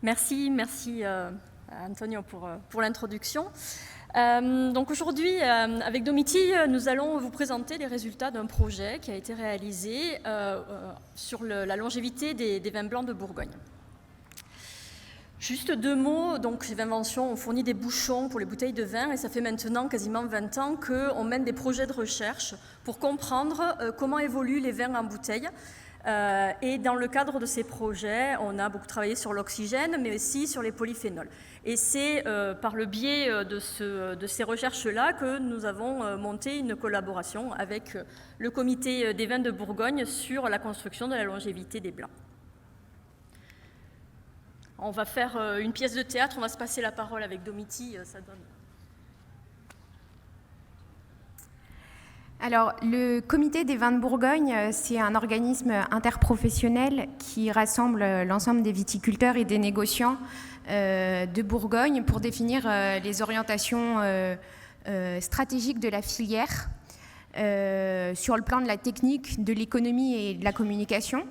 Merci Antonio pour l'introduction. Donc aujourd'hui, avec Domiti, nous allons vous présenter les résultats d'un projet qui a été réalisé sur la longévité des vins blancs de Bourgogne. Juste 2 mots, donc ces inventions ont fourni des bouchons pour les bouteilles de vin et ça fait maintenant quasiment 20 ans qu'on mène des projets de recherche pour comprendre comment évoluent les vins en bouteille. Et dans le cadre de ces projets, on a beaucoup travaillé sur l'oxygène, mais aussi sur les polyphénols. Et c'est par le biais de ces recherches-là que nous avons monté une collaboration avec le comité des vins de Bourgogne sur la construction de la longévité des blancs. On va faire une pièce de théâtre, on va se passer la parole avec Domiti, ça donne... Alors, le comité des vins de Bourgogne, c'est un organisme interprofessionnel qui rassemble l'ensemble des viticulteurs et des négociants de Bourgogne pour définir les orientations stratégiques de la filière sur le plan de la technique, de l'économie et de la communication.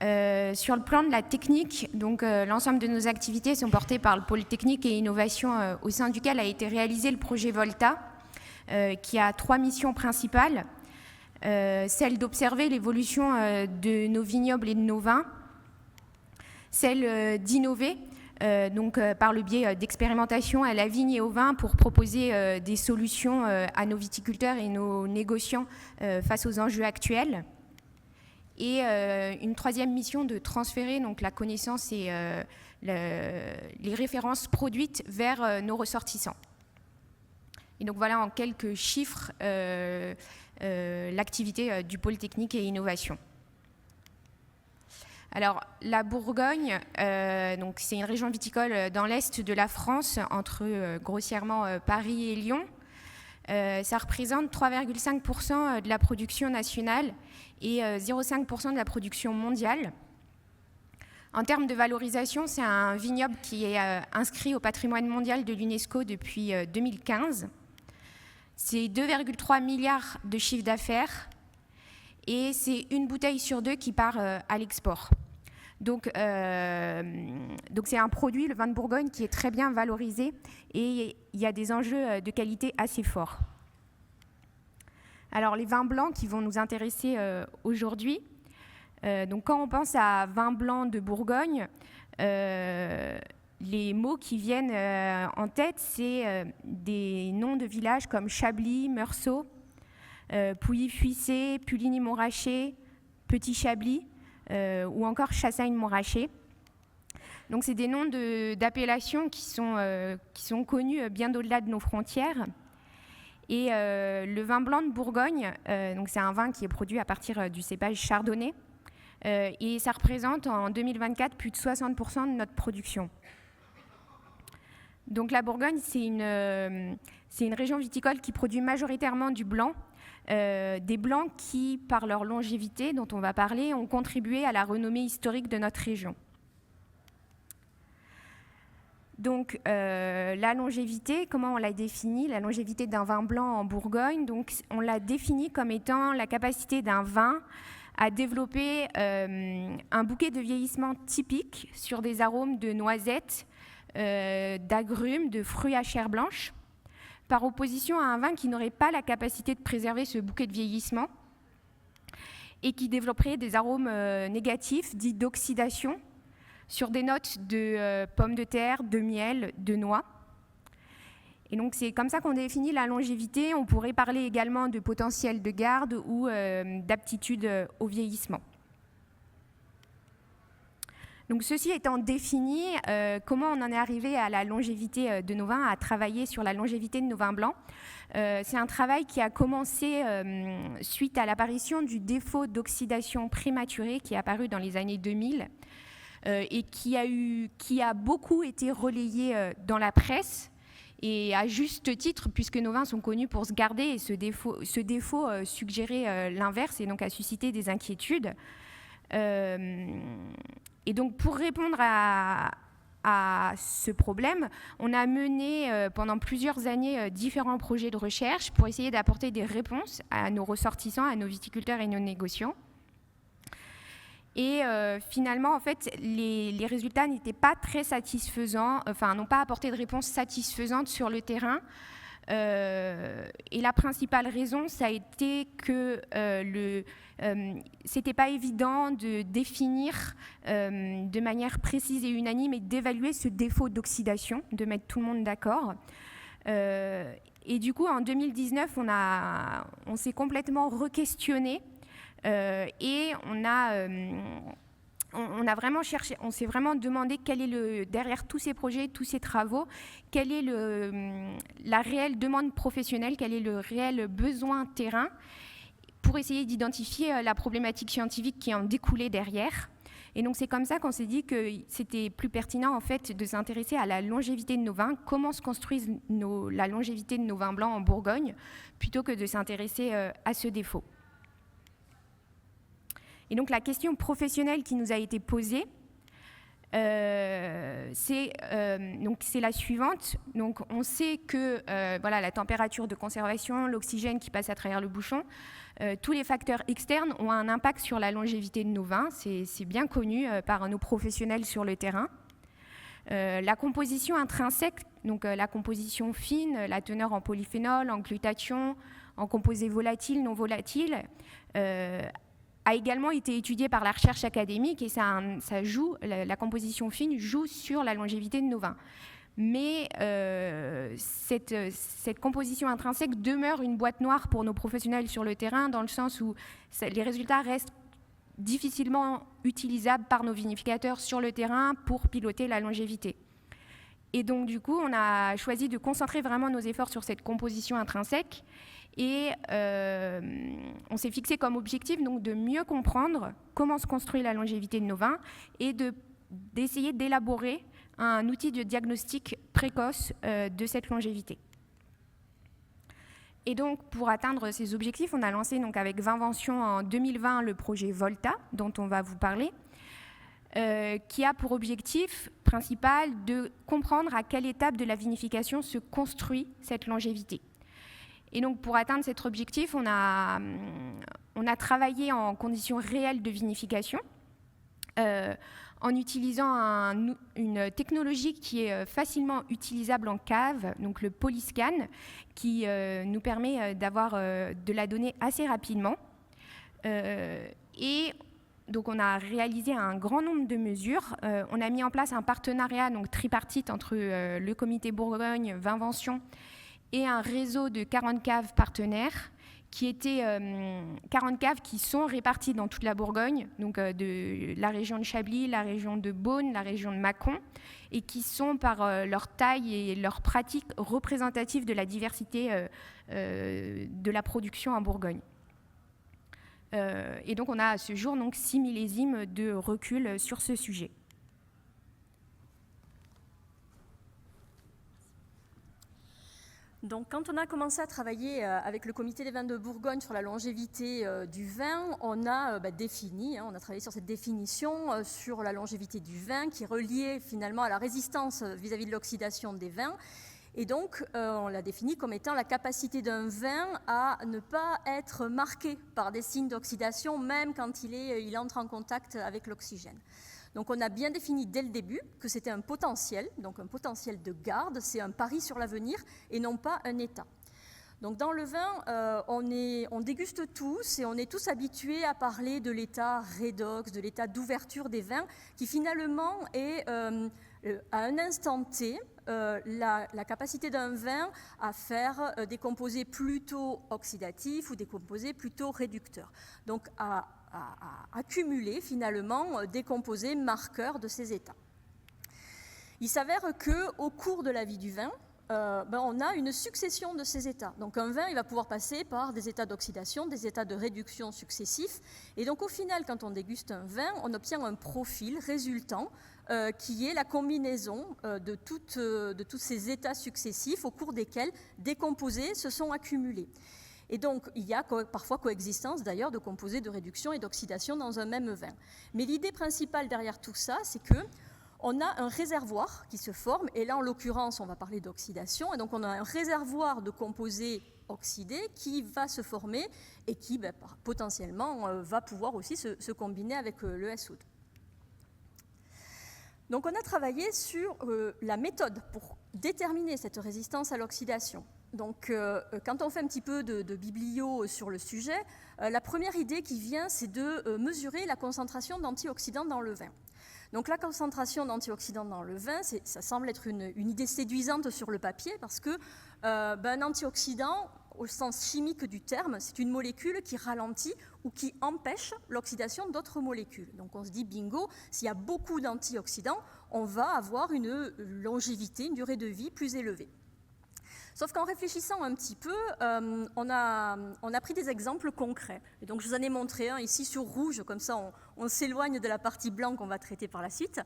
Sur le plan de la technique, donc l'ensemble de nos activités sont portées par le pôle technique et innovation au sein duquel a été réalisé le projet Volta, qui a 3 missions principales. Celle d'observer l'évolution de nos vignobles et de nos vins, celle d'innover, par le biais d'expérimentation à la vigne et au vin pour proposer des solutions à nos viticulteurs et nos négociants face aux enjeux actuels. Et une 3e mission de transférer donc, la connaissance et les références produites vers nos ressortissants. Et donc voilà en quelques chiffres l'activité du pôle technique et innovation. Alors la Bourgogne, donc c'est une région viticole dans l'est de la France, entre grossièrement Paris et Lyon. Ça représente 3,5% de la production nationale et 0,5% de la production mondiale. En termes de valorisation, c'est un vignoble qui est inscrit au patrimoine mondial de l'UNESCO depuis 2015. C'est 2,3 milliards de chiffre d'affaires et c'est une bouteille sur 2 qui part à l'export. Donc c'est un produit, le vin de Bourgogne, qui est très bien valorisé et il y a des enjeux de qualité assez forts. Alors les vins blancs qui vont nous intéresser aujourd'hui, donc quand on pense à vin blanc de Bourgogne, les mots qui viennent en tête, c'est des noms de villages comme Chablis, Meursault, Pouilly-Fuissé, Puligny-Montrachet, Petit-Chablis ou encore Chassagne-Montrachet. Donc c'est des noms d'appellations qui sont connus bien au-delà de nos frontières. Et le vin blanc de Bourgogne, donc c'est un vin qui est produit à partir du cépage chardonnay. Et ça représente en 2024 plus de 60% de notre production. Donc la Bourgogne, c'est une région viticole qui produit majoritairement du blanc, des blancs qui, par leur longévité, dont on va parler, ont contribué à la renommée historique de notre région. Donc la longévité, comment on l'a définie? La longévité d'un vin blanc en Bourgogne, donc on l'a définie comme étant la capacité d'un vin à développer un bouquet de vieillissement typique sur des arômes de noisettes, d'agrumes, de fruits à chair blanche, par opposition à un vin qui n'aurait pas la capacité de préserver ce bouquet de vieillissement et qui développerait des arômes négatifs, dits d'oxydation, sur des notes de pommes de terre, de miel, de noix. Et donc c'est comme ça qu'on définit la longévité. On pourrait parler également de potentiel de garde ou d'aptitude au vieillissement. Donc ceci étant défini, comment on en est arrivé à la longévité de nos vins, à travailler sur la longévité de nos vins blancs? C'est un travail qui a commencé suite à l'apparition du défaut d'oxydation prématurée qui est apparu dans les années 2000 et qui a beaucoup été relayé dans la presse, et à juste titre, puisque nos vins sont connus pour se garder, et ce défaut suggérait l'inverse et donc a suscité des inquiétudes. Et donc pour répondre à ce problème, on a mené pendant plusieurs années différents projets de recherche pour essayer d'apporter des réponses à nos ressortissants, à nos viticulteurs et nos négociants. Et finalement, en fait, les résultats n'étaient pas très satisfaisants, enfin, n'ont pas apporté de réponse satisfaisante sur le terrain. Et la principale raison, ça a été que c'était pas évident de définir de manière précise et unanime et d'évaluer ce défaut d'oxydation, de mettre tout le monde d'accord. Et du coup, en 2019, on s'est complètement re-questionné et on a vraiment cherché, on s'est vraiment demandé quel est derrière tous ces projets, tous ces travaux, quelle est la réelle demande professionnelle, quel est le réel besoin terrain, pour essayer d'identifier la problématique scientifique qui en découlait derrière. Et donc c'est comme ça qu'on s'est dit que c'était plus pertinent en fait de s'intéresser à la longévité de nos vins, comment se construise la longévité de nos vins blancs en Bourgogne, plutôt que de s'intéresser à ce défaut. Et donc la question professionnelle qui nous a été posée, c'est la suivante. Donc on sait que voilà, la température de conservation, l'oxygène qui passe à travers le bouchon, tous les facteurs externes ont un impact sur la longévité de nos vins. C'est bien connu par nos professionnels sur le terrain. La composition intrinsèque, donc la composition fine, la teneur en polyphénol, en glutathion, en composés volatiles, non volatiles, a également été étudiée par la recherche académique et ça joue, la composition fine joue sur la longévité de nos vins. Mais cette composition intrinsèque demeure une boîte noire pour nos professionnels sur le terrain, dans le sens où les résultats restent difficilement utilisables par nos vinificateurs sur le terrain pour piloter la longévité. Et donc du coup, on a choisi de concentrer vraiment nos efforts sur cette composition intrinsèque. Et on s'est fixé comme objectif donc, de mieux comprendre comment se construit la longévité de nos vins et d'essayer d'élaborer un outil de diagnostic précoce de cette longévité. Et donc, pour atteindre ces objectifs, on a lancé donc, avec Vinvention en 2020 le projet Volta, dont on va vous parler, qui a pour objectif principal de comprendre à quelle étape de la vinification se construit cette longévité. Et donc, pour atteindre cet objectif, on a travaillé en conditions réelles de vinification, en utilisant une technologie qui est facilement utilisable en cave, donc le Polyscan, qui nous permet d'avoir de la donnée assez rapidement. Et donc, on a réalisé un grand nombre de mesures. On a mis en place un partenariat donc, tripartite entre le comité Bourgogne, Vinvention, et un réseau de 40 caves partenaires, qui étaient 40 caves qui sont réparties dans toute la Bourgogne, donc de la région de Chablis, la région de Beaune, la région de Mâcon, et qui sont par leur taille et leur pratique représentatives de la diversité de la production en Bourgogne. Et donc on a à ce jour donc, 6 millésimes de recul sur ce sujet. Donc, quand on a commencé à travailler avec le comité des vins de Bourgogne sur la longévité du vin, on a défini, on a travaillé sur cette définition sur la longévité du vin qui est reliée finalement à la résistance vis-à-vis de l'oxydation des vins. Et donc, on l'a défini comme étant la capacité d'un vin à ne pas être marqué par des signes d'oxydation, même quand il entre en contact avec l'oxygène. Donc on a bien défini dès le début que c'était un potentiel, donc un potentiel de garde, c'est un pari sur l'avenir et non pas un état. Donc dans le vin, on déguste tous et on est tous habitués à parler de l'état redox, de l'état d'ouverture des vins, qui finalement est à un instant T la capacité d'un vin à faire des composés plutôt oxydatifs ou des composés plutôt réducteurs. Donc à accumuler finalement des composés marqueurs de ces états. Il s'avère qu'au cours de la vie du vin, on a une succession de ces états. Donc un vin, il va pouvoir passer par des états d'oxydation, des états de réduction successifs. Et donc au final, quand on déguste un vin, on obtient un profil résultant qui est la combinaison de tous ces états successifs au cours desquels des composés se sont accumulés. Et donc, il y a parfois coexistence d'ailleurs de composés de réduction et d'oxydation dans un même vin. Mais l'idée principale derrière tout ça, c'est qu'on a un réservoir qui se forme, et là en l'occurrence on va parler d'oxydation, et donc on a un réservoir de composés oxydé qui va se former et qui potentiellement va pouvoir aussi se combiner avec le SO2. Donc on a travaillé sur la méthode pour déterminer cette résistance à l'oxydation. Donc quand on fait un petit peu de biblio sur le sujet, la première idée qui vient, c'est de mesurer la concentration d'antioxydants dans le vin. Donc la concentration d'antioxydants dans le vin, ça semble être une idée séduisante sur le papier parce que un antioxydant, au sens chimique du terme, c'est une molécule qui ralentit ou qui empêche l'oxydation d'autres molécules. Donc on se dit bingo, s'il y a beaucoup d'antioxydants, on va avoir une longévité, une durée de vie plus élevée. Sauf qu'en réfléchissant un petit peu, on a pris des exemples concrets. Et donc je vous en ai montré un ici sur rouge, comme ça on s'éloigne de la partie blanche qu'on va traiter par la suite.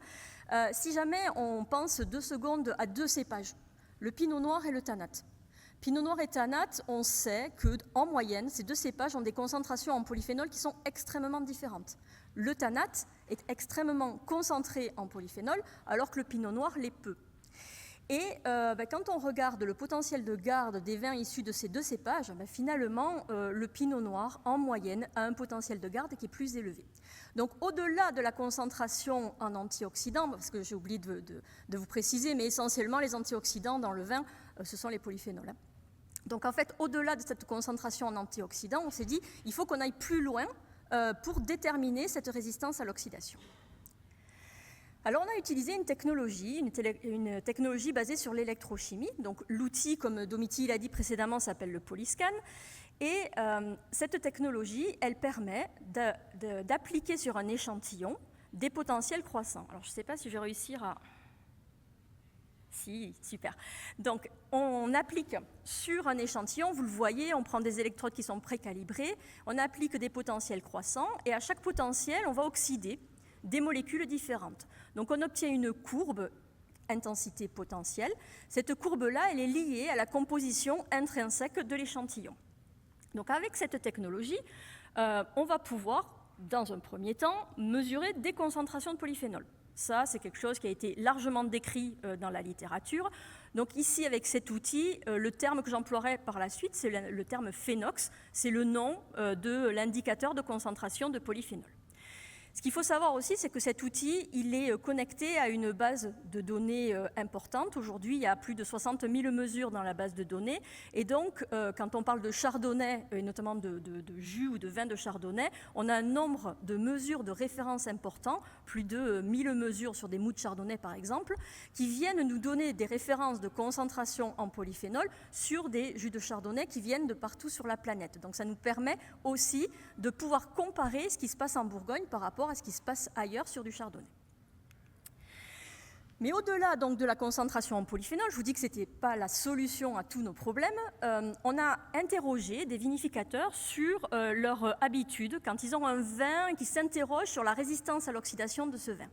Si jamais on pense 2 secondes à 2 cépages, le pinot noir et le tannat. Pinot noir et tannat, on sait qu'en moyenne, ces 2 cépages ont des concentrations en polyphénol qui sont extrêmement différentes. Le tannat est extrêmement concentré en polyphénol, alors que le pinot noir l'est peu. Et quand on regarde le potentiel de garde des vins issus de ces 2 cépages, finalement, le pinot noir, en moyenne, a un potentiel de garde qui est plus élevé. Donc, au-delà de la concentration en antioxydants, parce que j'ai oublié de vous préciser, mais essentiellement, les antioxydants dans le vin, ce sont les polyphénols. Donc, en fait, au-delà de cette concentration en antioxydants, on s'est dit il faut qu'on aille plus loin pour déterminer cette résistance à l'oxydation. Alors, on a utilisé une technologie basée sur l'électrochimie. Donc, l'outil, comme Domiti l'a dit précédemment, s'appelle le Polyscan. Et cette technologie, elle permet d'appliquer sur un échantillon des potentiels croissants. Alors, je ne sais pas si je vais réussir à... Si, super. Donc, on applique sur un échantillon, vous le voyez, on prend des électrodes qui sont précalibrées, on applique des potentiels croissants, et à chaque potentiel, on va oxyder des molécules différentes. Donc on obtient une courbe intensité potentielle. Cette courbe-là, elle est liée à la composition intrinsèque de l'échantillon. Donc avec cette technologie, on va pouvoir, dans un premier temps, mesurer des concentrations de polyphénol. Ça, c'est quelque chose qui a été largement décrit dans la littérature. Donc ici, avec cet outil, le terme que j'emploierai par la suite, c'est le terme phénox. C'est le nom de l'indicateur de concentration de polyphénol. Ce qu'il faut savoir aussi, c'est que cet outil, il est connecté à une base de données importante. Aujourd'hui, il y a plus de 60 000 mesures dans la base de données. Et donc, quand on parle de chardonnay, et notamment de jus ou de vin de chardonnay, on a un nombre de mesures de référence important, plus de 1000 mesures sur des mous de chardonnay, par exemple, qui viennent nous donner des références de concentration en polyphénol sur des jus de chardonnay qui viennent de partout sur la planète. Donc, ça nous permet aussi de pouvoir comparer ce qui se passe en Bourgogne par rapport à ce qui se passe ailleurs sur du chardonnay. Mais au-delà donc de la concentration en polyphénol, je vous dis que ce n'était pas la solution à tous nos problèmes, on a interrogé des vinificateurs sur leur habitude quand ils ont un vin qui s'interroge sur la résistance à l'oxydation de ce vin.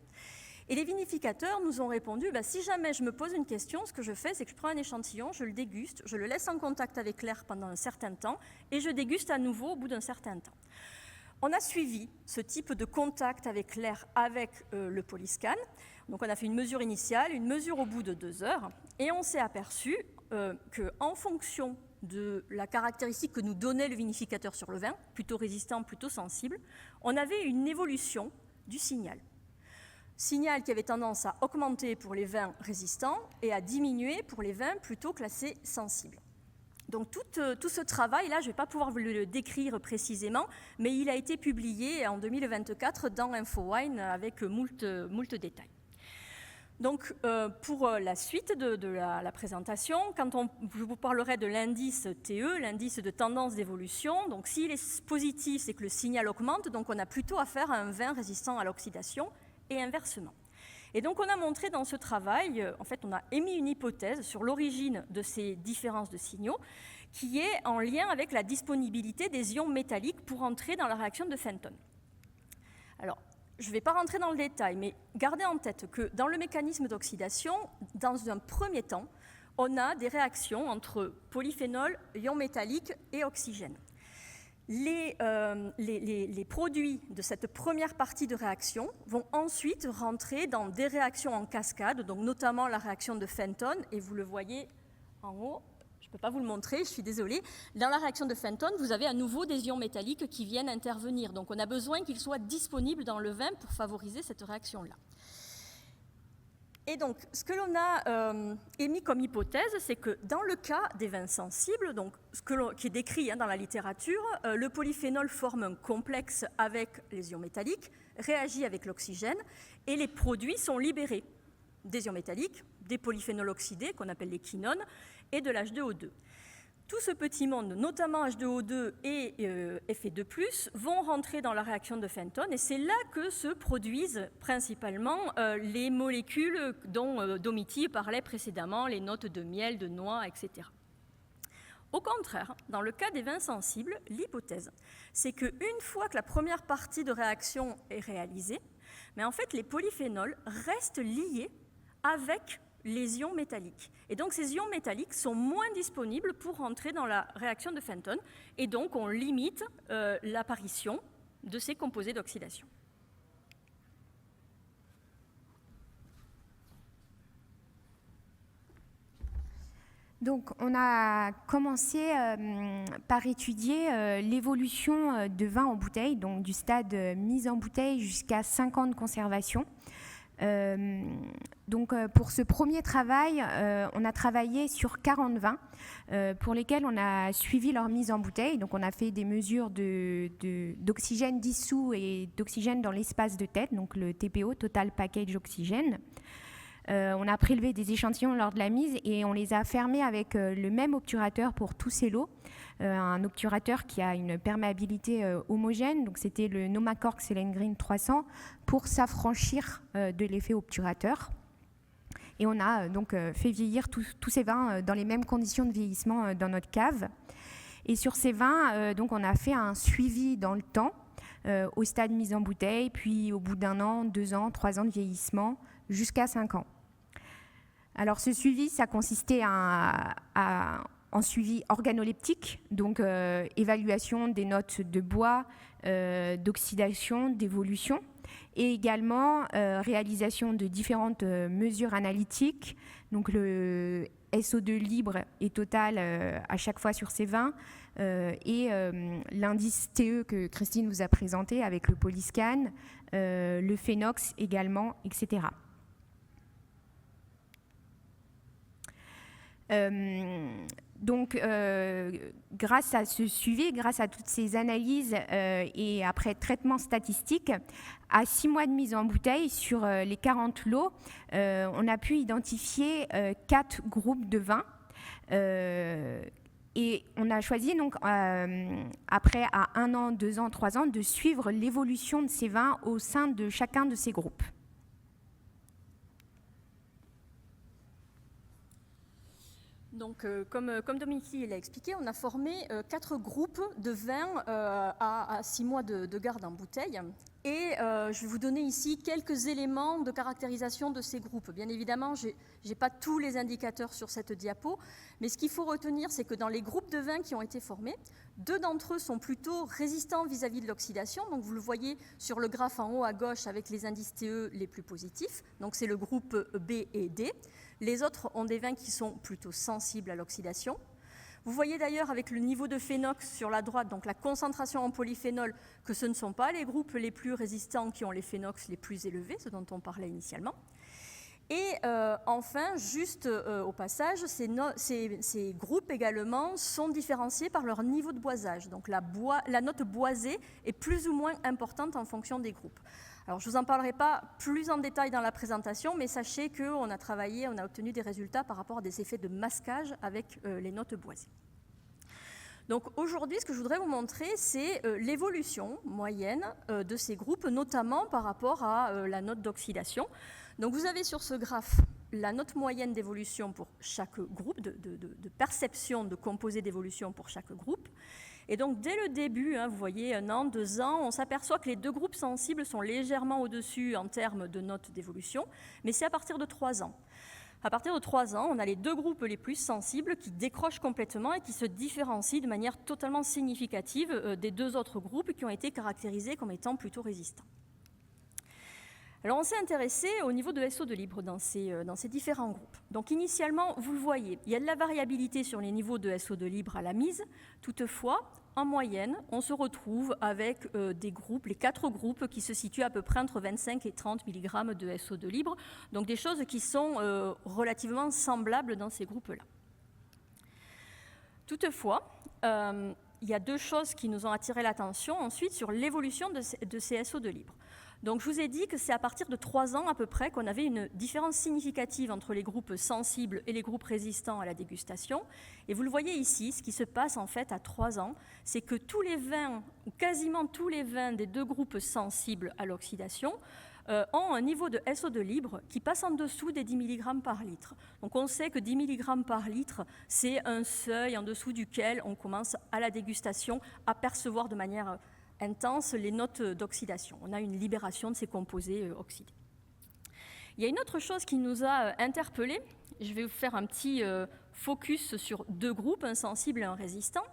Et les vinificateurs nous ont répondu, si jamais je me pose une question, ce que je fais, c'est que je prends un échantillon, je le déguste, je le laisse en contact avec l'air pendant un certain temps, et je déguste à nouveau au bout d'un certain temps. On a suivi ce type de contact avec l'air avec le Polyscan. Donc on a fait une mesure initiale, une mesure au bout de 2 heures, et on s'est aperçu qu'en fonction de la caractéristique que nous donnait le vinificateur sur le vin, plutôt résistant, plutôt sensible, on avait une évolution du signal. Signal qui avait tendance à augmenter pour les vins résistants et à diminuer pour les vins plutôt classés sensibles. Donc tout ce travail-là, je ne vais pas pouvoir vous le décrire précisément, mais il a été publié en 2024 dans InfoWine avec moult détails. Donc pour la suite de la présentation, je vous parlerai de l'indice TE, l'indice de tendance d'évolution. Donc s'il est positif, c'est que le signal augmente, donc on a plutôt affaire à un vin résistant à l'oxydation et inversement. Et donc on a montré dans ce travail, en fait on a émis une hypothèse sur l'origine de ces différences de signaux qui est en lien avec la disponibilité des ions métalliques pour entrer dans la réaction de Fenton. Alors, je ne vais pas rentrer dans le détail, mais gardez en tête que dans le mécanisme d'oxydation, dans un premier temps, on a des réactions entre polyphénol, ions métalliques et oxygène. Les produits de cette première partie de réaction vont ensuite rentrer dans des réactions en cascade, donc notamment la réaction de Fenton, et vous le voyez en haut, je peux pas vous le montrer, je suis désolée. Dans la réaction de Fenton, vous avez à nouveau des ions métalliques qui viennent intervenir. Donc on a besoin qu'ils soient disponibles dans le vin pour favoriser cette réaction-là. Et donc, ce que l'on a émis comme hypothèse, c'est que dans le cas des vins sensibles, donc qui est décrit dans la littérature, le polyphénol forme un complexe avec les ions métalliques, réagit avec l'oxygène, et les produits sont libérés des ions métalliques, des polyphénols oxydés, qu'on appelle les quinones, et de l'H2O2. Tout ce petit monde, notamment H2O2 et Fe2+, vont rentrer dans la réaction de Fenton, et c'est là que se produisent principalement les molécules dont Domiti parlait précédemment, les notes de miel, de noix, etc. Au contraire, dans le cas des vins sensibles, l'hypothèse, c'est qu'une fois que la première partie de réaction est réalisée, mais en fait, les polyphénols restent liés avec les ions métalliques. Et donc ces ions métalliques sont moins disponibles pour rentrer dans la réaction de Fenton, et donc on limite l'apparition de ces composés d'oxydation. Donc on a commencé par étudier l'évolution de vin en bouteille, donc du stade mise en bouteille jusqu'à 5 ans de conservation. Donc pour ce premier travail, on a travaillé sur 40 vins pour lesquels on a suivi leur mise en bouteille. Donc on a fait des mesures d'oxygène dissous et d'oxygène dans l'espace de tête, donc le TPO, Total Package Oxygène. On a prélevé des échantillons lors de la mise et on les a fermés avec le même obturateur pour tous ces lots, un obturateur qui a une perméabilité homogène, donc c'était le Nomacork Selengreen 300, pour s'affranchir de l'effet obturateur. Et on a donc fait vieillir tous ces vins dans les mêmes conditions de vieillissement dans notre cave. Et sur ces vins, donc on a fait un suivi dans le temps, au stade mise en bouteille, puis au bout d'1 an, 2 ans, 3 ans de vieillissement, jusqu'à 5 ans. Alors ce suivi, ça consistait en suivi organoleptique, donc évaluation des notes de bois, d'oxydation, d'évolution, et également réalisation de différentes mesures analytiques, donc le SO2 libre et total à chaque fois sur ces vins, et l'indice TE que Christine vous a présenté avec le polyscan, le phénox également, etc. Donc, grâce à ce suivi, grâce à toutes ces analyses et après traitement statistique, à 6 mois de mise en bouteille sur les 40 lots, on a pu identifier 4 groupes de vins. Et on a choisi donc, après à 1 an, 2 ans, 3 ans, de suivre l'évolution de ces vins au sein de chacun de ces groupes. Donc, comme Dominique l'a expliqué, on a formé 4 groupes de vins à 6 mois de garde en bouteille. Et je vais vous donner ici quelques éléments de caractérisation de ces groupes. Bien évidemment, je n'ai pas tous les indicateurs sur cette diapo, mais ce qu'il faut retenir, c'est que dans les groupes de vins qui ont été formés, 2 d'entre eux sont plutôt résistants vis-à-vis de l'oxydation. Donc, vous le voyez sur le graphe en haut à gauche avec les indices TE les plus positifs. Donc, c'est le groupe B et D. Les autres ont des vins qui sont plutôt sensibles à l'oxydation. Vous voyez d'ailleurs avec le niveau de phénox sur la droite, donc la concentration en polyphénol, que ce ne sont pas les groupes les plus résistants qui ont les phénox les plus élevés, ce dont on parlait initialement. Et enfin, juste au passage, ces groupes également sont différenciés par leur niveau de boisage. Donc la note boisée est plus ou moins importante en fonction des groupes. Alors, je ne vous en parlerai pas plus en détail dans la présentation, mais sachez qu'on a travaillé, on a obtenu des résultats par rapport à des effets de masquage avec les notes boisées. Donc aujourd'hui, ce que je voudrais vous montrer, c'est l'évolution moyenne de ces groupes, notamment par rapport à la note d'oxydation. Donc vous avez sur ce graphe la note moyenne d'évolution pour chaque groupe, de perception de composés d'évolution pour chaque groupe. Et donc, dès le début, vous voyez, 1 an, 2 ans, on s'aperçoit que les 2 groupes sensibles sont légèrement au-dessus en termes de notes d'évolution, mais c'est à partir de 3 ans. À partir de 3 ans, on a les 2 groupes les plus sensibles qui décrochent complètement et qui se différencient de manière totalement significative des 2 autres groupes qui ont été caractérisés comme étant plutôt résistants. Alors on s'est intéressé au niveau de SO2 libre dans ces différents groupes. Donc initialement, vous le voyez, il y a de la variabilité sur les niveaux de SO2 libre à la mise. Toutefois, en moyenne, on se retrouve avec des groupes, les 4 groupes qui se situent à peu près entre 25 et 30 mg de SO2 libre. Donc des choses qui sont relativement semblables dans ces groupes-là. Toutefois, il y a 2 choses qui nous ont attiré l'attention ensuite sur l'évolution de ces SO2 libres. Donc je vous ai dit que c'est à partir de 3 ans à peu près qu'on avait une différence significative entre les groupes sensibles et les groupes résistants à la dégustation. Et vous le voyez ici, ce qui se passe en fait à 3 ans, c'est que tous les vins, ou quasiment tous les vins des 2 groupes sensibles à l'oxydation, ont un niveau de SO2 libre qui passe en dessous des 10 mg par litre. Donc on sait que 10 mg par litre, c'est un seuil en dessous duquel on commence à la dégustation à percevoir de manière intense les notes d'oxydation. On a une libération de ces composés oxydés. Il y a une autre chose qui nous a interpellés. Je vais vous faire un petit focus sur 2 groupes, un sensible et un résistant.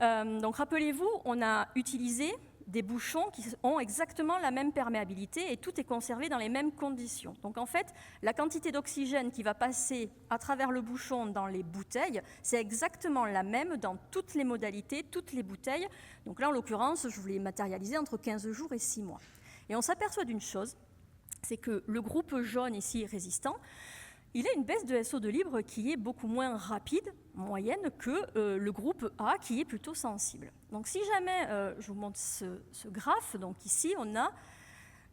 Donc rappelez-vous, on a utilisé des bouchons qui ont exactement la même perméabilité et tout est conservé dans les mêmes conditions. Donc en fait, la quantité d'oxygène qui va passer à travers le bouchon dans les bouteilles, c'est exactement la même dans toutes les modalités, toutes les bouteilles. Donc là, en l'occurrence, je voulais matérialiser entre 15 jours et 6 mois. Et on s'aperçoit d'une chose, c'est que le groupe jaune ici résistant, il a une baisse de SO2 libre qui est beaucoup moins rapide, moyenne, que le groupe A qui est plutôt sensible. Donc si jamais je vous montre ce graphe, donc ici on a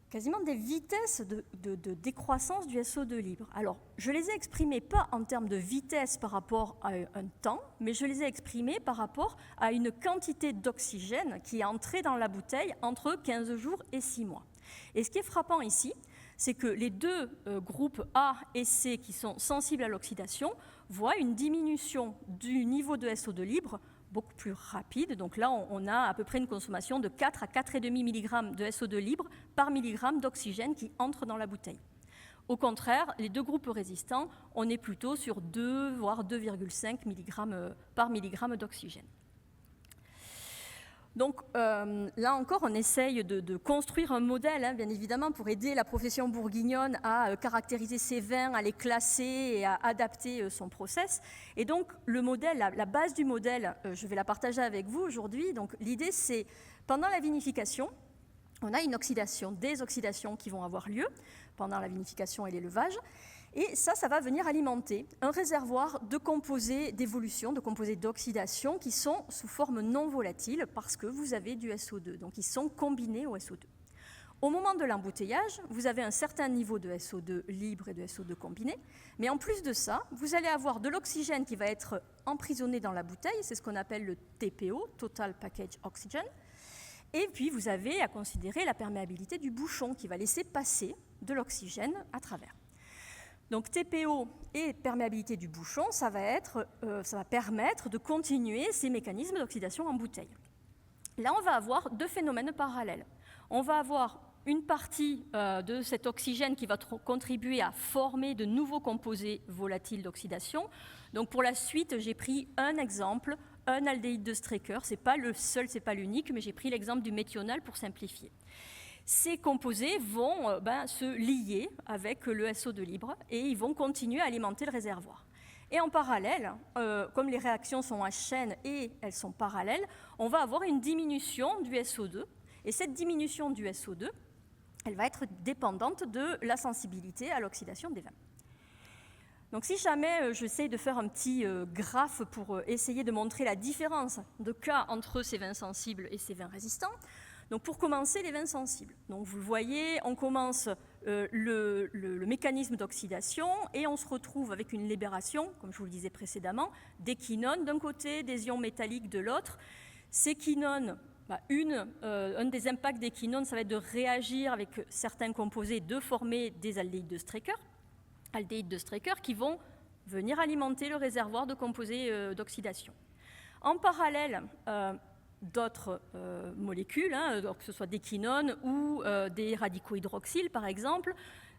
quasiment des vitesses de décroissance du SO2 libre. Alors je les ai exprimées pas en termes de vitesse par rapport à un temps, mais je les ai exprimées par rapport à une quantité d'oxygène qui est entrée dans la bouteille entre 15 jours et 6 mois. Et ce qui est frappant ici, c'est que les 2 groupes A et C qui sont sensibles à l'oxydation voient une diminution du niveau de SO2 libre beaucoup plus rapide. Donc là, on a à peu près une consommation de 4 à 4,5 mg de SO2 libre par milligramme d'oxygène qui entre dans la bouteille. Au contraire, les 2 groupes résistants, on est plutôt sur 2 voire 2,5 mg par milligramme d'oxygène. Donc là encore, on essaye de construire un modèle, bien évidemment, pour aider la profession bourguignonne à caractériser ses vins, à les classer et à adapter son process. Et donc le modèle, la base du modèle, je vais la partager avec vous aujourd'hui. Donc l'idée, c'est pendant la vinification, on a une oxydation, des oxydations qui vont avoir lieu pendant la vinification et l'élevage. Et ça va venir alimenter un réservoir de composés d'évolution, de composés d'oxydation qui sont sous forme non volatile parce que vous avez du SO2, donc ils sont combinés au SO2. Au moment de l'embouteillage, vous avez un certain niveau de SO2 libre et de SO2 combiné, mais en plus de ça, vous allez avoir de l'oxygène qui va être emprisonné dans la bouteille, c'est ce qu'on appelle le TPO, Total Package Oxygen, et puis vous avez à considérer la perméabilité du bouchon qui va laisser passer de l'oxygène à travers. Donc TPO et perméabilité du bouchon, ça va permettre de continuer ces mécanismes d'oxydation en bouteille. Là, on va avoir 2 phénomènes parallèles. On va avoir une partie de cet oxygène qui va contribuer à former de nouveaux composés volatiles d'oxydation. Donc pour la suite, j'ai pris un exemple, un aldéhyde de Strecker. Ce n'est pas le seul, ce n'est pas l'unique, mais j'ai pris l'exemple du méthional pour simplifier. Ces composés vont se lier avec le SO2 libre et ils vont continuer à alimenter le réservoir. Et en parallèle, comme les réactions sont à chaîne et elles sont parallèles, on va avoir une diminution du SO2. Et cette diminution du SO2, elle va être dépendante de la sensibilité à l'oxydation des vins. Donc si jamais j'essaie de faire un petit graphe pour essayer de montrer la différence de cas entre ces vins sensibles et ces vins résistants, donc pour commencer, les vins sensibles. Donc vous le voyez, on commence le mécanisme d'oxydation et on se retrouve avec une libération, comme je vous le disais précédemment, des quinones d'un côté, des ions métalliques de l'autre. Ces quinones, un des impacts des quinones, ça va être de réagir avec certains composés, de former des aldéhydes de Strecker, qui vont venir alimenter le réservoir de composés d'oxydation. En parallèle, d'autres molécules, que ce soit des quinones ou des radicaux hydroxyles par exemple,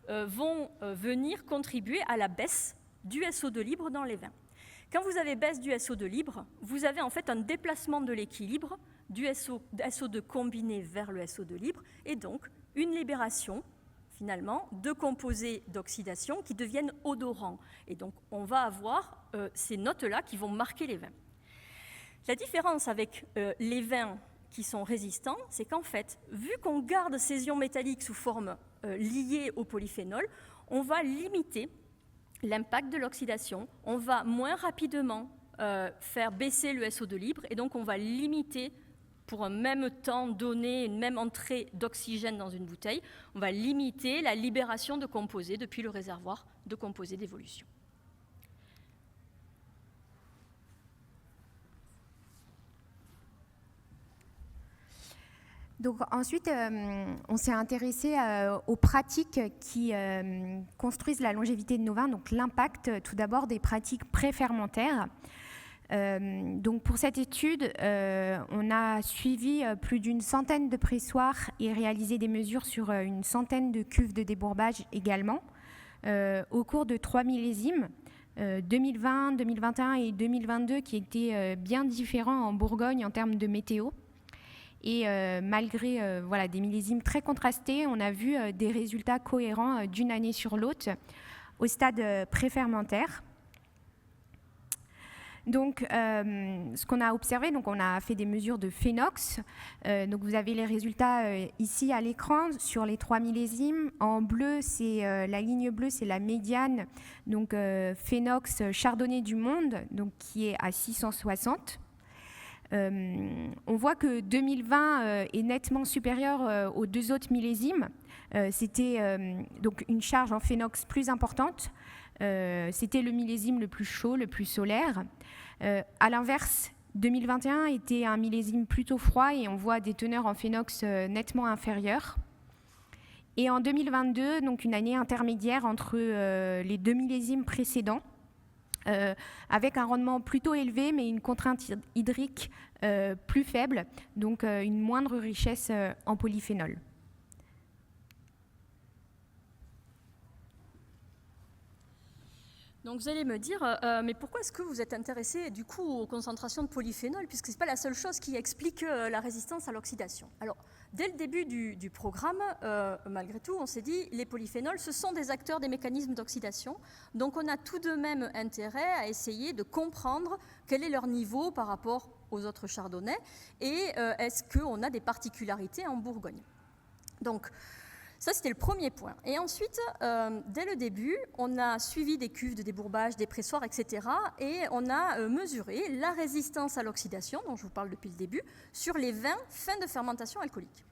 vont venir contribuer à la baisse du SO2 libre dans les vins. Quand vous avez baisse du SO2 libre, vous avez en fait un déplacement de l'équilibre du SO2 combiné vers le SO2 libre et donc une libération finalement, de composés d'oxydation qui deviennent odorants. Et donc, on va avoir ces notes-là qui vont marquer les vins. La différence avec les vins qui sont résistants, c'est qu'en fait, vu qu'on garde ces ions métalliques sous forme liée au polyphénol, on va limiter l'impact de l'oxydation, on va moins rapidement faire baisser le SO2 libre, et donc on va limiter, pour un même temps donné, une même entrée d'oxygène dans une bouteille, on va limiter la libération de composés depuis le réservoir de composés d'évolution. Donc ensuite, on s'est intéressé aux pratiques qui construisent la longévité de nos vins, donc l'impact tout d'abord des pratiques pré-fermentaires. Donc pour cette étude, on a suivi plus d'une centaine de pressoirs et réalisé des mesures sur une centaine de cuves de débourbage également, au cours de 3 millésimes, 2020, 2021 et 2022, qui étaient bien différents en Bourgogne en termes de météo. Et malgré voilà, des millésimes très contrastés, on a vu des résultats cohérents d'une année sur l'autre au stade pré-fermentaire. Donc, ce qu'on a observé, donc on a fait des mesures de phénox. Donc, vous avez les résultats ici à l'écran sur les 3 millésimes. En bleu, c'est la ligne bleue, c'est la médiane. Donc, phénox chardonnay du monde, donc qui est à 660. On voit que 2020 est nettement supérieur aux 2 autres millésimes. C'était donc une charge en phénox plus importante. C'était le millésime le plus chaud, le plus solaire. À l'inverse, 2021 était un millésime plutôt froid et on voit des teneurs en phénox nettement inférieures. Et en 2022, donc une année intermédiaire entre les 2 millésimes précédents, avec un rendement plutôt élevé, mais une contrainte hydrique plus faible, donc une moindre richesse en polyphénol. Donc vous allez me dire, mais pourquoi est-ce que vous êtes intéressé du coup aux concentrations de polyphénol, puisque ce n'est pas la seule chose qui explique la résistance à l'oxydation. Alors, dès le début du programme, malgré tout, on s'est dit, les polyphénols, ce sont des acteurs des mécanismes d'oxydation, donc on a tout de même intérêt à essayer de comprendre quel est leur niveau par rapport aux autres chardonnays, et est-ce qu'on a des particularités en Bourgogne. Donc, ça, c'était le premier point. Et ensuite, dès le début, on a suivi des cuves de débourbage, des pressoirs, etc. Et on a mesuré la résistance à l'oxydation, dont je vous parle depuis le début, sur les vins fins de fermentation alcoolique.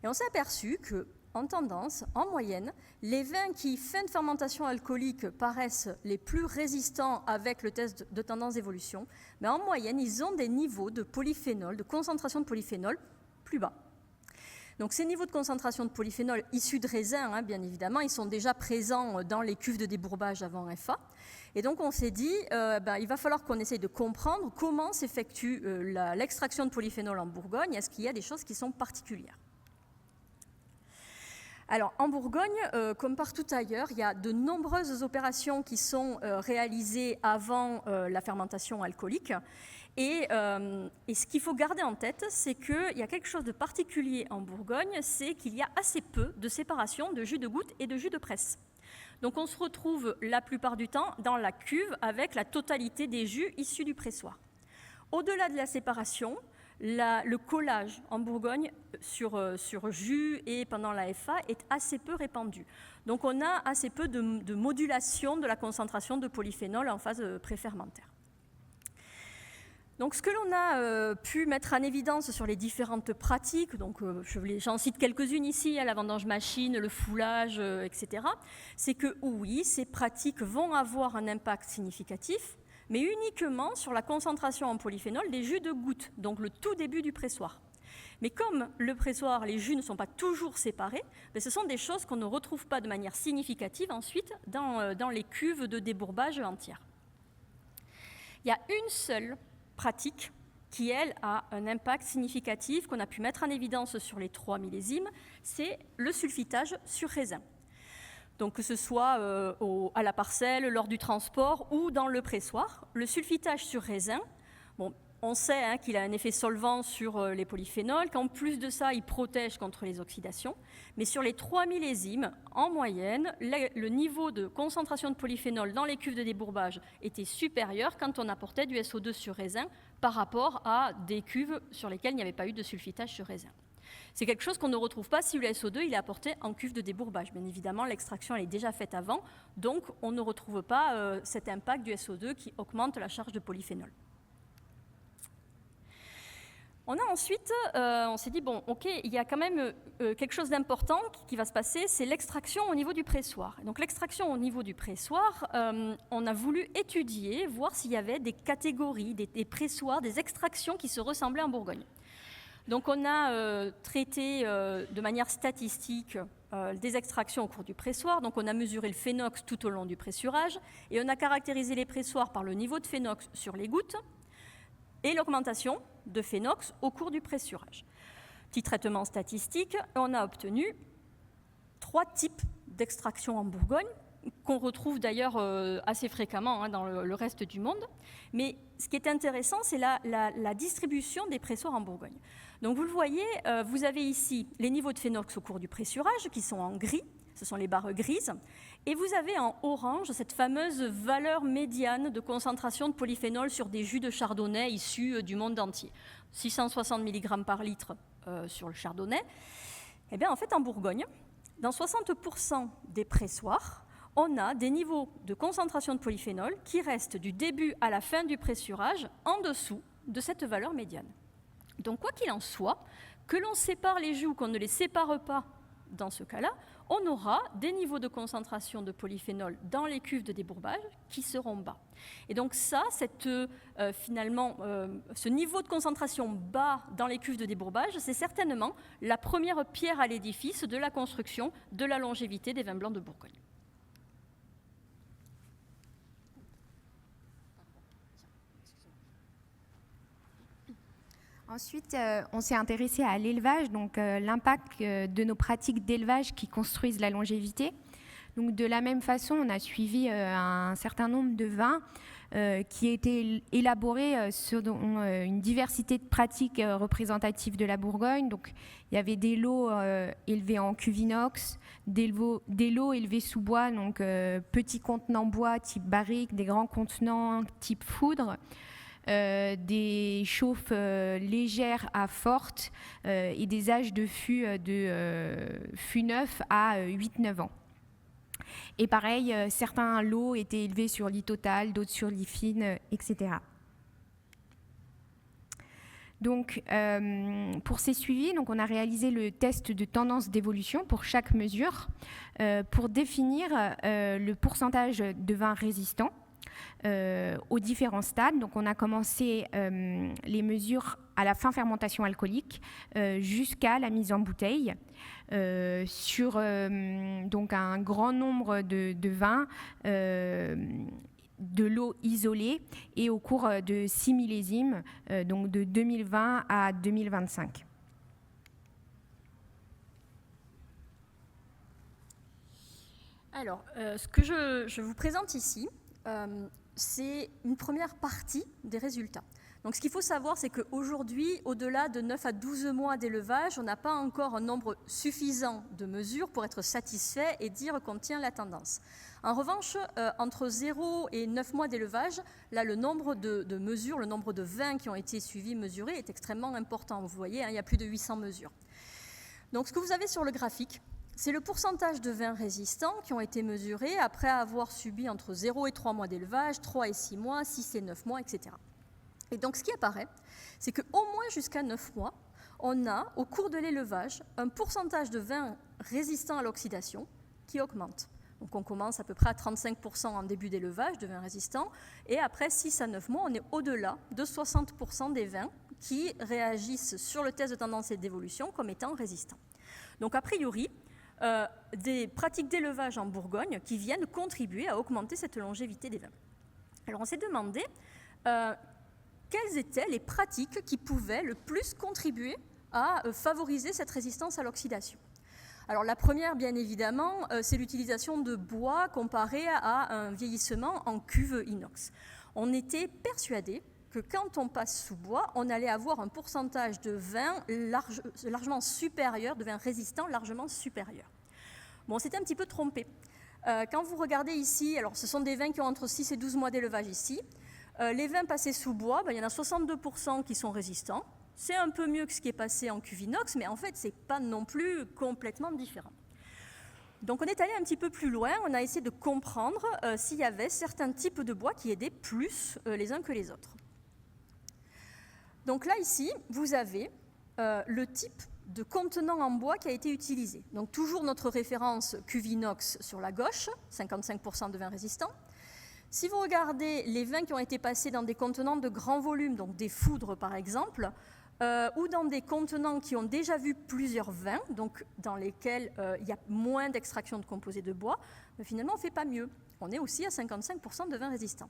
Et on s'est aperçu qu'en tendance, en moyenne, les vins qui, fin de fermentation alcoolique, paraissent les plus résistants avec le test de tendance d'évolution, mais en moyenne, ils ont des niveaux de polyphénol, de concentration de polyphénol plus bas. Donc ces niveaux de concentration de polyphénol issus de raisins, bien évidemment, ils sont déjà présents dans les cuves de débourbage avant FA. Et donc on s'est dit, il va falloir qu'on essaye de comprendre comment s'effectue l'extraction de polyphénol en Bourgogne. Est-ce qu'il y a des choses qui sont particulières ? Alors en Bourgogne, comme partout ailleurs, il y a de nombreuses opérations qui sont réalisées avant la fermentation alcoolique. Et ce qu'il faut garder en tête, c'est qu'il y a quelque chose de particulier en Bourgogne, c'est qu'il y a assez peu de séparation de jus de goutte et de jus de presse. Donc on se retrouve la plupart du temps dans la cuve avec la totalité des jus issus du pressoir. Au-delà de la séparation, le collage en Bourgogne sur jus et pendant la FA est assez peu répandu. Donc on a assez peu de modulation de la concentration de polyphénol en phase préfermentaire. Donc, ce que l'on a pu mettre en évidence sur les différentes pratiques, donc j'en cite quelques-unes ici, la vendange machine, le foulage, etc., c'est que oui, ces pratiques vont avoir un impact significatif, mais uniquement sur la concentration en polyphénol des jus de goutte, donc le tout début du pressoir. Mais comme le pressoir, les jus ne sont pas toujours séparés, ce sont des choses qu'on ne retrouve pas de manière significative ensuite dans les cuves de débourbage entières. Il y a une seule pratique qui, elle, a un impact significatif qu'on a pu mettre en évidence sur les 3 millésimes, c'est le sulfitage sur raisin. Donc que ce soit à la parcelle, lors du transport ou dans le pressoir, le sulfitage sur raisin, bon, On sait qu'il a un effet solvant sur les polyphénols, qu'en plus de ça, il protège contre les oxydations. Mais sur les 3 millésimes, en moyenne, le niveau de concentration de polyphénol dans les cuves de débourbage était supérieur quand on apportait du SO2 sur raisin par rapport à des cuves sur lesquelles il n'y avait pas eu de sulfitage sur raisin. C'est quelque chose qu'on ne retrouve pas si le SO2 il est apporté en cuve de débourbage. Bien évidemment, l'extraction elle est déjà faite avant, donc on ne retrouve pas cet impact du SO2 qui augmente la charge de polyphénol. On a ensuite, on s'est dit, bon, ok, il y a quand même quelque chose d'important qui va se passer, c'est l'extraction au niveau du pressoir. Donc l'extraction au niveau du pressoir, on a voulu étudier, voir s'il y avait des catégories, des pressoirs, des extractions qui se ressemblaient en Bourgogne. Donc on a traité de manière statistique des extractions au cours du pressoir. Donc on a mesuré le phénox tout au long du pressurage et on a caractérisé les pressoirs par le niveau de phénox sur les gouttes et l'augmentation de phénox au cours du pressurage. Petit traitement statistique, on a obtenu 3 types d'extraction en Bourgogne, qu'on retrouve d'ailleurs assez fréquemment dans le reste du monde. Mais ce qui est intéressant, c'est la distribution des pressoirs en Bourgogne. Donc vous le voyez, vous avez ici les niveaux de phénox au cours du pressurage, qui sont en gris, ce sont les barres grises, et vous avez en orange cette fameuse valeur médiane de concentration de polyphénol sur des jus de chardonnay issus du monde entier. 660 mg par litre sur le chardonnay. Eh bien, en fait, en Bourgogne, dans 60% des pressoirs, on a des niveaux de concentration de polyphénol qui restent du début à la fin du pressurage en dessous de cette valeur médiane. Donc, quoi qu'il en soit, que l'on sépare les jus ou qu'on ne les sépare pas dans ce cas-là, on aura des niveaux de concentration de polyphénol dans les cuves de débourbage qui seront bas. Et donc ça, ce niveau de concentration bas dans les cuves de débourbage, c'est certainement la première pierre à l'édifice de la construction de la longévité des vins blancs de Bourgogne. Ensuite, on s'est intéressé à l'élevage, donc l'impact de nos pratiques d'élevage qui construisent la longévité. Donc, de la même façon, on a suivi un certain nombre de vins qui étaient élaborés selon une diversité de pratiques représentatives de la Bourgogne. Donc, il y avait des lots élevés en cuve inox, des lots élevés sous bois, donc petits contenants bois type barrique, des grands contenants type foudre. Des chauffes légères à fortes et des âges de fût neuf à 8-9 ans. Et pareil, certains lots étaient élevés sur lit total, d'autres sur lit fine, etc. Donc, pour ces suivis, donc, on a réalisé le test de tendance d'évolution pour chaque mesure pour définir le pourcentage de vins résistants aux différents stades. Donc on a commencé les mesures à la fin fermentation alcoolique jusqu'à la mise en bouteille sur donc un grand nombre de vins de l'eau isolée et au cours de 6 millésimes, donc de 2020 à 2025. Alors, ce que je vous présente ici, c'est une première partie des résultats. Donc ce qu'il faut savoir, c'est qu'aujourd'hui, au-delà de 9 à 12 mois d'élevage, on n'a pas encore un nombre suffisant de mesures pour être satisfait et dire qu'on tient la tendance. En revanche, entre 0 et 9 mois d'élevage, là, le nombre de mesures, le nombre de vins qui ont été suivis, mesurés, est extrêmement important. Vous voyez, il y a plus de 800 mesures. Donc ce que vous avez sur le graphique, c'est le pourcentage de vins résistants qui ont été mesurés après avoir subi entre 0 et 3 mois d'élevage, 3 et 6 mois, 6 et 9 mois, etc. Et donc ce qui apparaît, c'est qu'au moins jusqu'à 9 mois, on a, au cours de l'élevage, un pourcentage de vins résistants à l'oxydation qui augmente. Donc on commence à peu près à 35% en début d'élevage de vins résistants, et après 6 à 9 mois, on est au-delà de 60% des vins qui réagissent sur le test de tendance et d'évolution comme étant résistants. Donc a priori, des pratiques d'élevage en Bourgogne qui viennent contribuer à augmenter cette longévité des vins. Alors on s'est demandé quelles étaient les pratiques qui pouvaient le plus contribuer à favoriser cette résistance à l'oxydation. Alors la première, bien évidemment, c'est l'utilisation de bois comparé à un vieillissement en cuve inox. On était persuadé que quand on passe sous bois, on allait avoir un pourcentage de vin largement supérieur, de vin résistant largement supérieur. Bon, on s'était un petit peu trompé. Quand vous regardez ici, alors ce sont des vins qui ont entre 6 et 12 mois d'élevage ici. Les vins passés sous bois, il y en a 62% qui sont résistants. C'est un peu mieux que ce qui est passé en cuve inox, mais en fait, ce n'est pas non plus complètement différent. Donc on est allé un petit peu plus loin, on a essayé de comprendre s'il y avait certains types de bois qui aidaient plus les uns que les autres. Donc là, ici, vous avez le type de contenant en bois qui a été utilisé. Donc toujours notre référence cuve inox sur la gauche, 55% de vin résistant. Si vous regardez les vins qui ont été passés dans des contenants de grand volume, donc des foudres par exemple, ou dans des contenants qui ont déjà vu plusieurs vins, donc dans lesquels il y a moins d'extraction de composés de bois, mais finalement on ne fait pas mieux. On est aussi à 55% de vins résistants.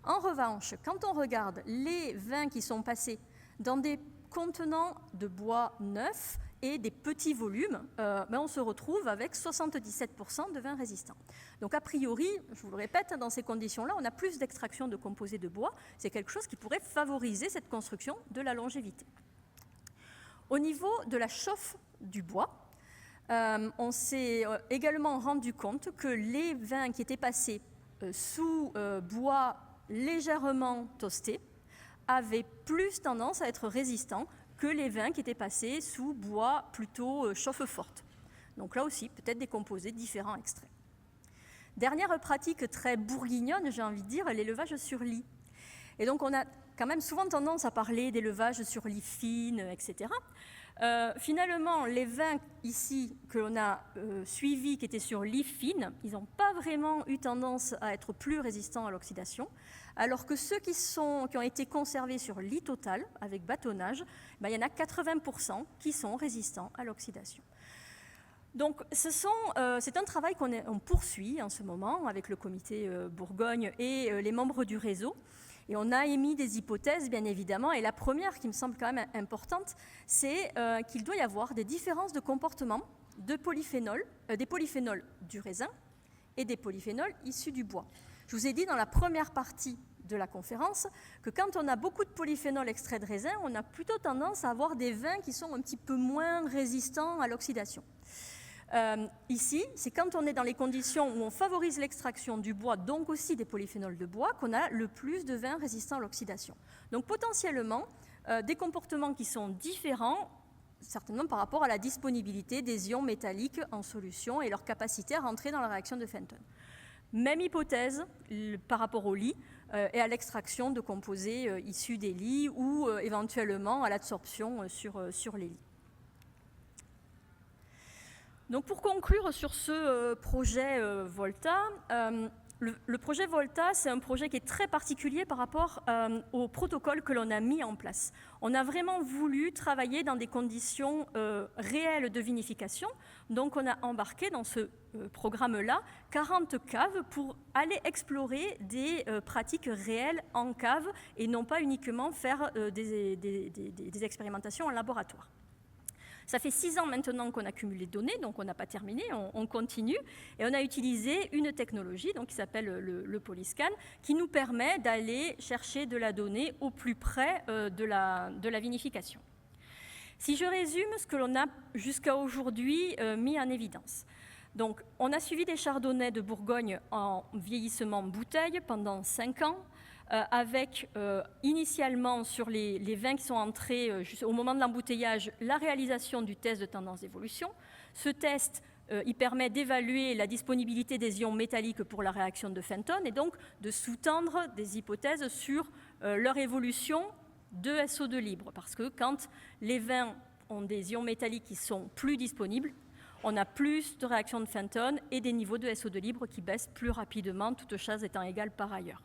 En revanche, quand on regarde les vins qui sont passés dans des contenants de bois neufs et des petits volumes, on se retrouve avec 77% de vins résistants. Donc a priori, je vous le répète, dans ces conditions-là, on a plus d'extraction de composés de bois. C'est quelque chose qui pourrait favoriser cette construction de la longévité. Au niveau de la chauffe du bois, on s'est également rendu compte que les vins qui étaient passés sous bois légèrement toasté avaient plus tendance à être résistants que les vins qui étaient passés sous bois plutôt chauffe forte. Donc là aussi, peut-être des composés différents extraits. Dernière pratique très bourguignonne, j'ai envie de dire, l'élevage sur lie. Et donc on a quand même souvent tendance à parler d'élevage sur lie fine, etc. Finalement, les vins ici que l'on a suivis, qui étaient sur lie fine, ils n'ont pas vraiment eu tendance à être plus résistants à l'oxydation, alors que ceux qui ont été conservés sur lie totale, avec bâtonnage, il y en a 80% qui sont résistants à l'oxydation. Donc c'est un travail qu'on poursuit en ce moment avec le comité Bourgogne et les membres du réseau. Et on a émis des hypothèses, bien évidemment, et la première qui me semble quand même importante, c'est qu'il doit y avoir des différences de comportement de polyphénols, des polyphénols du raisin et des polyphénols issus du bois. Je vous ai dit dans la première partie de la conférence que quand on a beaucoup de polyphénols extraits de raisin, on a plutôt tendance à avoir des vins qui sont un petit peu moins résistants à l'oxydation. Ici, c'est quand on est dans les conditions où on favorise l'extraction du bois, donc aussi des polyphénols de bois, qu'on a le plus de vins résistants à l'oxydation. Donc potentiellement, des comportements qui sont différents, certainement par rapport à la disponibilité des ions métalliques en solution et leur capacité à rentrer dans la réaction de Fenton. Même hypothèse par rapport au lie et à l'extraction de composés issus des lies ou éventuellement à l'absorption sur les lies. Donc pour conclure sur ce projet Volta, le projet Volta, c'est un projet qui est très particulier par rapport au protocole que l'on a mis en place. On a vraiment voulu travailler dans des conditions réelles de vinification, donc on a embarqué dans ce programme-là 40 caves pour aller explorer des pratiques réelles en cave et non pas uniquement faire des expérimentations en laboratoire. Ça fait 6 ans maintenant qu'on a cumulé les données, donc on n'a pas terminé, on continue. Et on a utilisé une technologie donc, qui s'appelle le Polyscan, qui nous permet d'aller chercher de la donnée au plus près de la vinification. Si je résume ce que l'on a jusqu'à aujourd'hui mis en évidence. Donc, on a suivi des chardonnays de Bourgogne en vieillissement bouteille pendant 5 ans, avec initialement sur les vins qui sont entrés au moment de l'embouteillage, la réalisation du test de tendance d'évolution. Ce test, il permet d'évaluer la disponibilité des ions métalliques pour la réaction de Fenton et donc de sous-tendre des hypothèses sur leur évolution de SO2 libre. Parce que quand les vins ont des ions métalliques qui sont plus disponibles, on a plus de réactions de Fenton et des niveaux de SO2 libre qui baissent plus rapidement, toutes choses étant égales par ailleurs.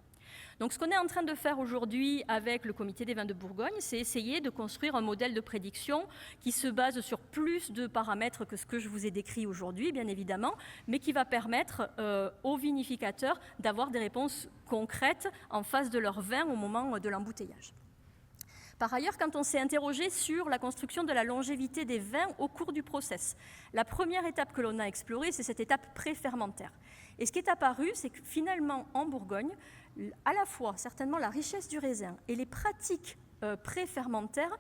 Donc ce qu'on est en train de faire aujourd'hui avec le comité des vins de Bourgogne, c'est essayer de construire un modèle de prédiction qui se base sur plus de paramètres que ce que je vous ai décrit aujourd'hui, bien évidemment, mais qui va permettre aux vinificateurs d'avoir des réponses concrètes en face de leur vin au moment de l'embouteillage. Par ailleurs, quand on s'est interrogé sur la construction de la longévité des vins au cours du process, la première étape que l'on a explorée, c'est cette étape pré-fermentaire. Et ce qui est apparu, c'est que finalement, en Bourgogne, à la fois, certainement, la richesse du raisin et les pratiques pré-fermentaires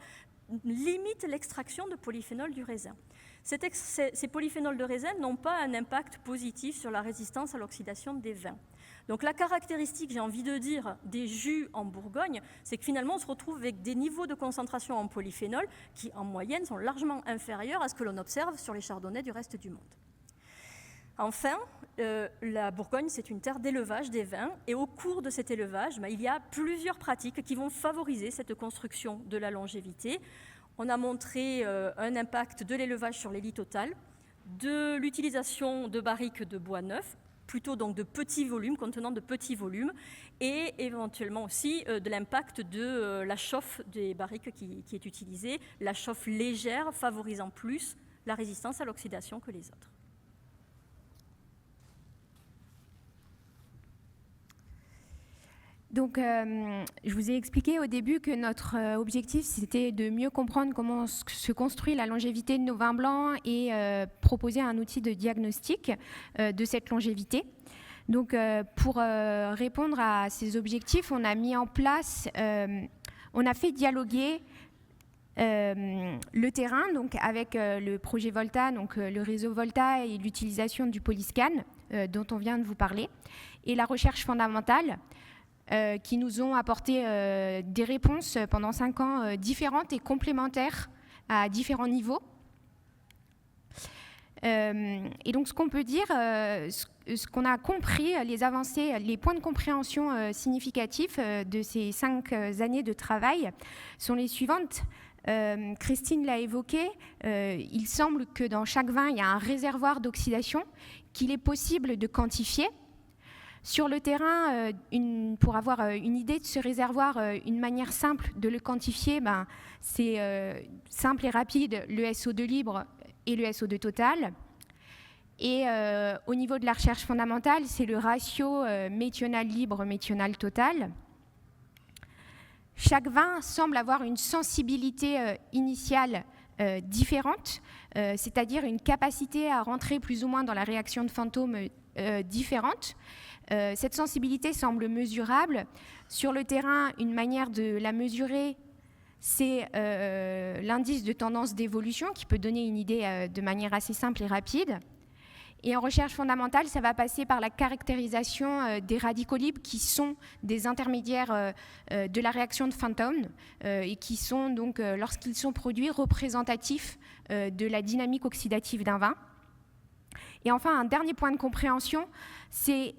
limitent l'extraction de polyphénol du raisin. Ces polyphénols de raisin n'ont pas un impact positif sur la résistance à l'oxydation des vins. Donc la caractéristique, j'ai envie de dire, des jus en Bourgogne, c'est que finalement on se retrouve avec des niveaux de concentration en polyphénol qui en moyenne sont largement inférieurs à ce que l'on observe sur les chardonnays du reste du monde. Enfin, la Bourgogne, c'est une terre d'élevage des vins, et au cours de cet élevage, il y a plusieurs pratiques qui vont favoriser cette construction de la longévité. On a montré un impact de l'élevage sur les lits totales, de l'utilisation de barriques de bois neuf, plutôt donc de petits volumes, contenant de petits volumes, et éventuellement aussi de l'impact de la chauffe des barriques qui est utilisée, la chauffe légère favorisant plus la résistance à l'oxydation que les autres. Donc, je vous ai expliqué au début que notre objectif, c'était de mieux comprendre comment se construit la longévité de nos vins blancs et proposer un outil de diagnostic de cette longévité. Donc, pour répondre à ces objectifs, on a mis en place, on a fait dialoguer le terrain, donc avec le projet Volta, donc le réseau Volta et l'utilisation du Polyscan, dont on vient de vous parler, et la recherche fondamentale, qui nous ont apporté des réponses pendant 5 ans différentes et complémentaires à différents niveaux. Et donc ce qu'on peut dire, ce qu'on a compris, les avancées, les points de compréhension significatifs de ces 5 années de travail sont les suivantes. Christine l'a évoqué, il semble que dans chaque vin, il y a un réservoir d'oxydation qu'il est possible de quantifier. Sur le terrain, pour avoir une idée de ce réservoir, une manière simple de le quantifier, c'est simple et rapide, le SO2 libre et le SO2 total. Et au niveau de la recherche fondamentale, c'est le ratio méthional libre, méthional total. Chaque vin semble avoir une sensibilité initiale différente, c'est-à-dire une capacité à rentrer plus ou moins dans la réaction de Fantôme différente. Cette sensibilité semble mesurable. Sur le terrain, une manière de la mesurer, c'est l'indice de tendance d'évolution qui peut donner une idée de manière assez simple et rapide. Et en recherche fondamentale, ça va passer par la caractérisation des radicaux libres qui sont des intermédiaires de la réaction de Fantôme et qui sont donc, lorsqu'ils sont produits, représentatifs de la dynamique oxydative d'un vin. Et enfin, un dernier point de compréhension, c'est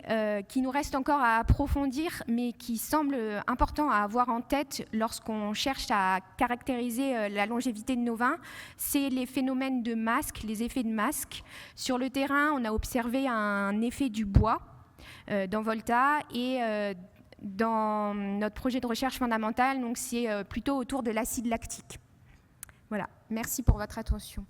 qui nous reste encore à approfondir, mais qui semble important à avoir en tête lorsqu'on cherche à caractériser la longévité de nos vins, c'est les phénomènes de masque, les effets de masque. Sur le terrain, on a observé un effet du bois dans Volta et dans notre projet de recherche fondamentale, donc c'est plutôt autour de l'acide lactique. Voilà, merci pour votre attention.